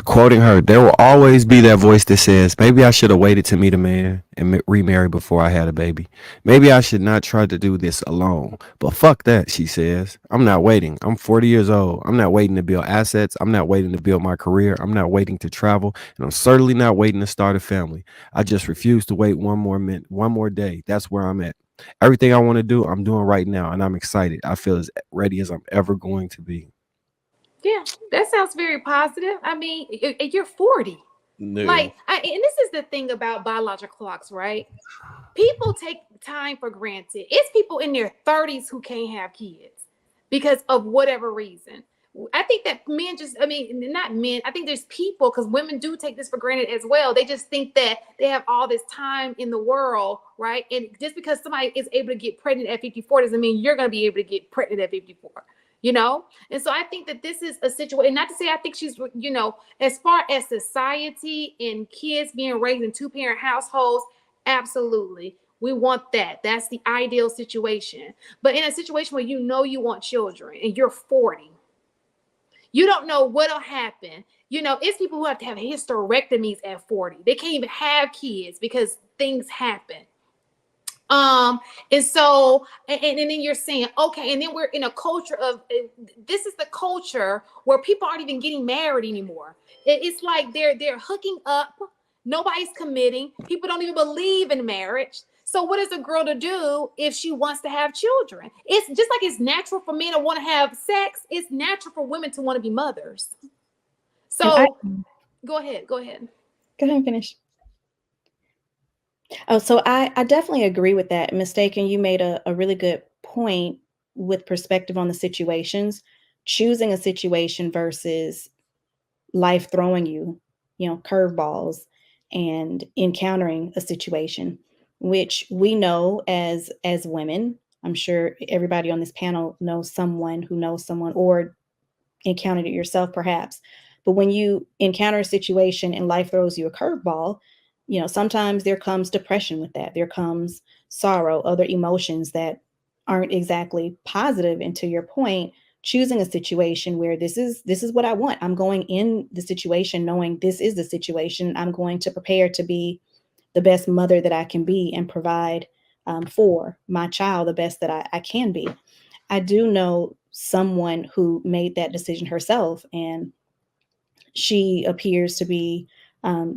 Quoting her, there will always be that voice that says, maybe I should have waited to meet a man and remarry before I had a baby. Maybe I should not try to do this alone. But fuck that, she says. I'm not waiting. I'm 40 years old. I'm not waiting to build assets. I'm not waiting to build my career. I'm not waiting to travel. And I'm certainly not waiting to start a family. I just refuse to wait one more minute, one more day. That's where I'm at. Everything I want to do, I'm doing right now. And I'm excited. I feel as ready as I'm ever going to be. Yeah, that sounds very positive. I mean, you're 40. Yeah. Like, and this is the thing about biological clocks, right? People take time for granted. It's people in their 30s who can't have kids because of whatever reason. I think that men just, I mean, not men, I think there's people, because women do take this for granted as well. They just think that they have all this time in the world, right? And just because somebody is able to get pregnant at 54 doesn't mean you're going to be able to get pregnant at 54. You know, and so I think that this is a situation. Not to say I think she's, as far as society and kids being raised in two-parent households, absolutely. We want that. That's the ideal situation. But in a situation where you want children and you're 40, you don't know what'll happen. It's people who have to have hysterectomies at 40. They can't even have kids because things happen. And so, and then you're saying, okay, and then we're in a culture of, this is the culture where people aren't even getting married anymore. It's like they're hooking up. Nobody's committing. People don't even believe in marriage. So what is a girl to do if she wants to have children? It's just like it's natural for men to want to have sex. It's natural for women to want to be mothers. So go ahead. Go ahead and finish. Oh, so I definitely agree with that. Mistaken, you made a really good point with perspective on the situations, choosing a situation versus life throwing you, curveballs and encountering a situation, which we know as women. I'm sure everybody on this panel knows someone who knows someone or encountered it yourself, perhaps. But when you encounter a situation and life throws you a curveball, sometimes there comes depression with that. There comes sorrow, other emotions that aren't exactly positive. And to your point, choosing a situation where this is what I want. I'm going in the situation knowing this is the situation. I'm going to prepare to be the best mother that I can be and provide for my child the best that I can be. I do know someone who made that decision herself, and she appears to be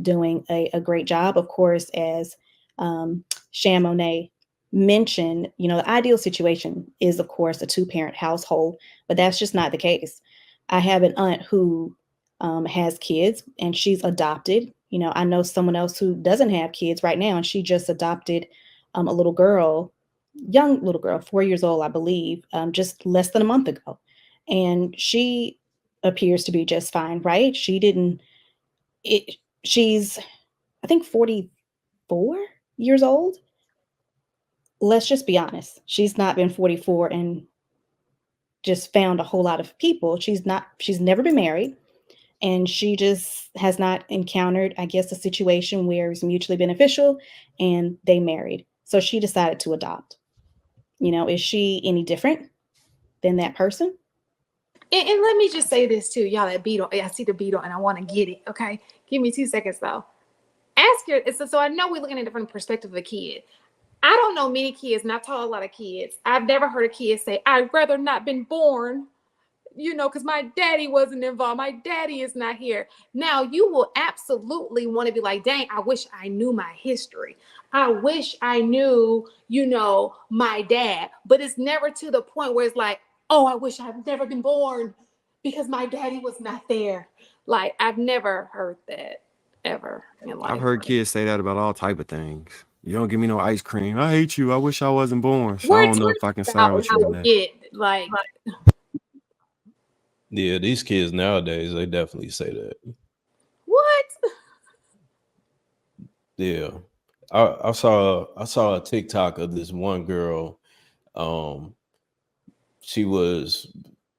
doing a great job. Of course, as Shamonay mentioned, the ideal situation is, of course, a two-parent household, but that's just not the case. I have an aunt who has kids and she's adopted. I know someone else who doesn't have kids right now, and she just adopted a little girl, young little girl, 4 years old, I believe, just less than a month ago. And she appears to be just fine, right? She's, I think, 44 years old. Let's just be honest. She's not been 44 and just found a whole lot of people. She's never been married, and she just has not encountered, I guess, a situation where it's mutually beneficial and they married. So she decided to adopt. Is she any different than that person? And let me just say this too, y'all. That beetle, I see the beetle, and I want to get it. Okay, give me 2 seconds though. Ask your so I know we're looking at a different perspective of a kid. I don't know many kids, and I've taught a lot of kids. I've never heard a kid say, "I'd rather not been born," because my daddy wasn't involved. My daddy is not here. Now you will absolutely want to be like, "Dang, I wish I knew my history. I wish I knew, my dad." But it's never to the point where it's like, "Oh, I wish I've never been born because my daddy was not there." Like, I've never heard that ever in I've life. heard kids say that about all type of things. You don't give me no ice cream. I hate you. I wish I wasn't born. So I We're don't know talking if I can side about with you on that. it, like, Yeah, these kids nowadays, they definitely say that. what? Yeah. I saw a TikTok of this one girl. Um, she was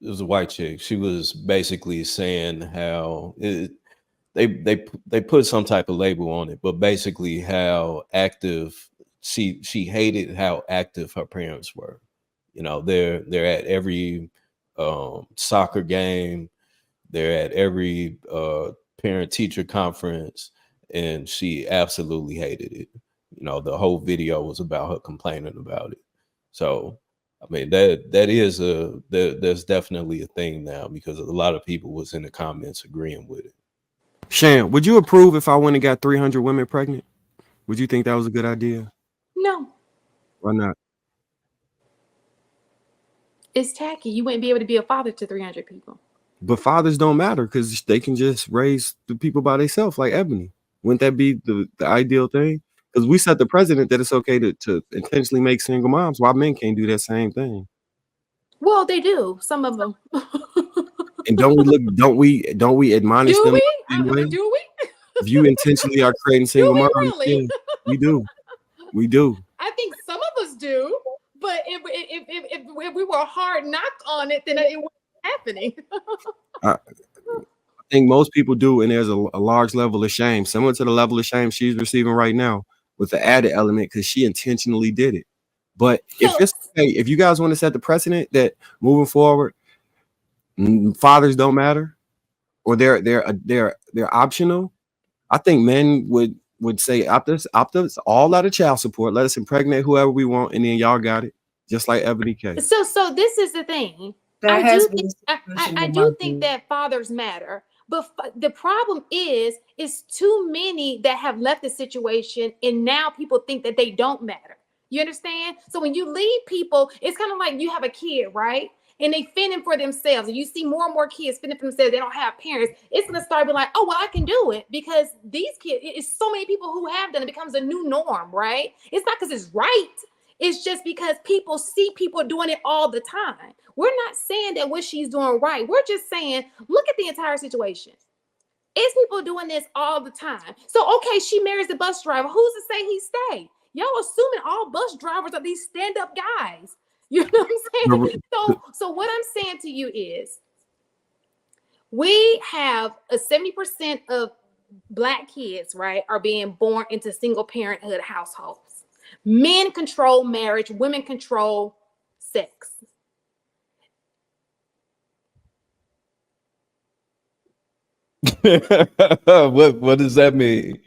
it was a white chick. She was basically saying how they put some type of label on it, but basically how active she hated how active her parents were. They're at every soccer game, they're at every parent teacher conference, and she absolutely hated it. You know, the whole video was about her complaining about it. So I mean, there's definitely a thing now, because a lot of people was in the comments agreeing with it. Shan, would you approve if I went and got 300 women pregnant? Would you think that was a good idea? No, Why not? it's tacky. You wouldn't be able to be a father to 300 people. But fathers don't matter because they can just raise the people by themselves, like Ebony. Wouldn't that be the ideal thing? Because we set the precedent that it's okay to intentionally make single moms. Why men can't do that same thing? Well, they do. Some of them. And don't we admonish Do them we? the same way? Do we? If you intentionally are creating Do single we moms, really? yeah, we do. We do. I think some of us do, but if we were hard knocked on it, then it wasn't happening. I think most people do, and there's a large level of shame, similar to the level of shame she's receiving right now, with the added element because she intentionally did it. But if it's okay, if you guys want to set the precedent that moving forward, fathers don't matter, or they're optional, I think men would say opt us all out of child support, let us impregnate whoever we want, and then y'all got it, just like Ebony K. So this is the thing. I do think that fathers matter, but the problem is too many that have left the situation, and now people think that they don't matter. You understand? So when you leave people, it's kind of like you have a kid, right? And they fending for themselves, and you see more and more kids fending for themselves. They don't have parents. It's gonna start being like, oh well, I can do it because these kids. It's so many people who have done it. It becomes a new norm, right? It's not because it's right. It's just because people see people doing it all the time. We're not saying that what she's doing right. We're just saying, look at the entire situation. It's people doing this all the time. So, okay, she marries the bus driver. Who's to say he stay? Y'all assuming all bus drivers are these stand-up guys. You know what I'm saying? So what I'm saying to you is, we have a 70% of Black kids, right, are being born into single parenthood households. Men control marriage, women control sex. What does that mean?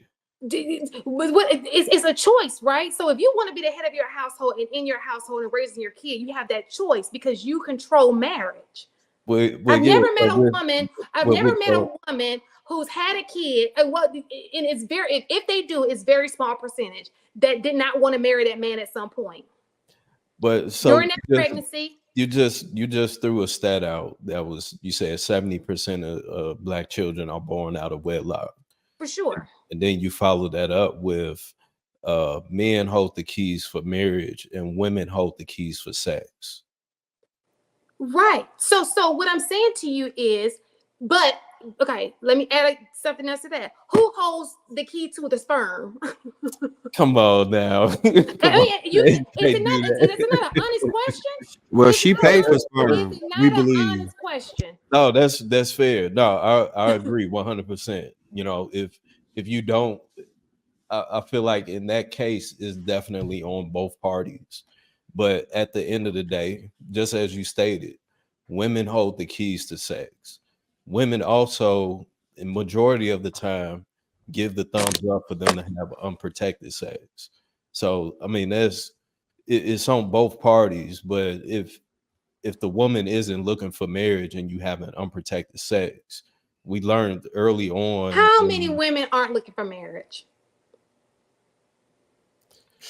It's a choice, right? So if you want to be the head of your household and in your household and raising your kid, you have that choice because you control marriage. I've never met a woman who's had a kid, and it's very, if they do, it's very small percentage that did not want to marry that man at some point. But so during that pregnancy, you just threw a stat out that was, you said 70% of Black children are born out of wedlock. For sure. And then you follow that up with men hold the keys for marriage and women hold the keys for sex. Right. So what I'm saying to you is, but okay, let me add something else to that. Who holds the key to the sperm? Come on now. It's not an honest question. Well, she paid for sperm. We believe. Honest question. No, that's fair. No, I agree 100%. You know, if you don't, I feel like in that case is definitely on both parties. But at the end of the day, just as you stated, women hold the keys to sex. Women also, in majority of the time, give the thumbs up for them to have unprotected sex. So, I mean, it's on both parties. But if the woman isn't looking for marriage and you have an unprotected sex, we learned early on. How many women aren't looking for marriage?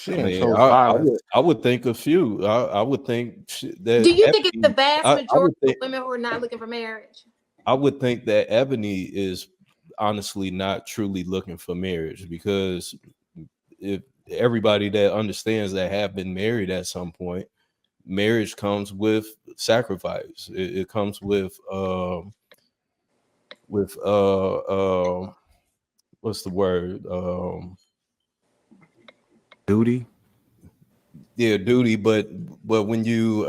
I would think a few. I would think that. Do you think it's the vast majority of women who are not looking for marriage? I would think that Ebony is honestly not truly looking for marriage, because if everybody that understands that have been married at some point, marriage comes with sacrifice. It comes with what's the word? Duty. Yeah, duty. But when you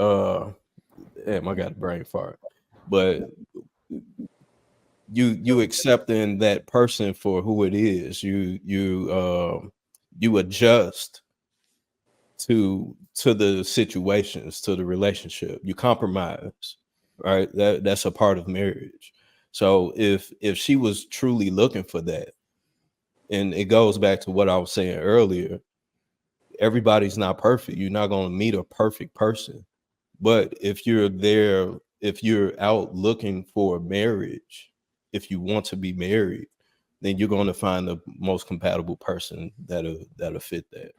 damn, I got a brain fart. But you accepting that person for who it is. You adjust to the situations, to the relationship. You compromise, right? That's a part of marriage. So if she was truly looking for that, and it goes back to what I was saying earlier, everybody's not perfect. You're not going to meet a perfect person. But if you're out looking for marriage, if you want to be married, then you're going to find the most compatible person that'll fit that.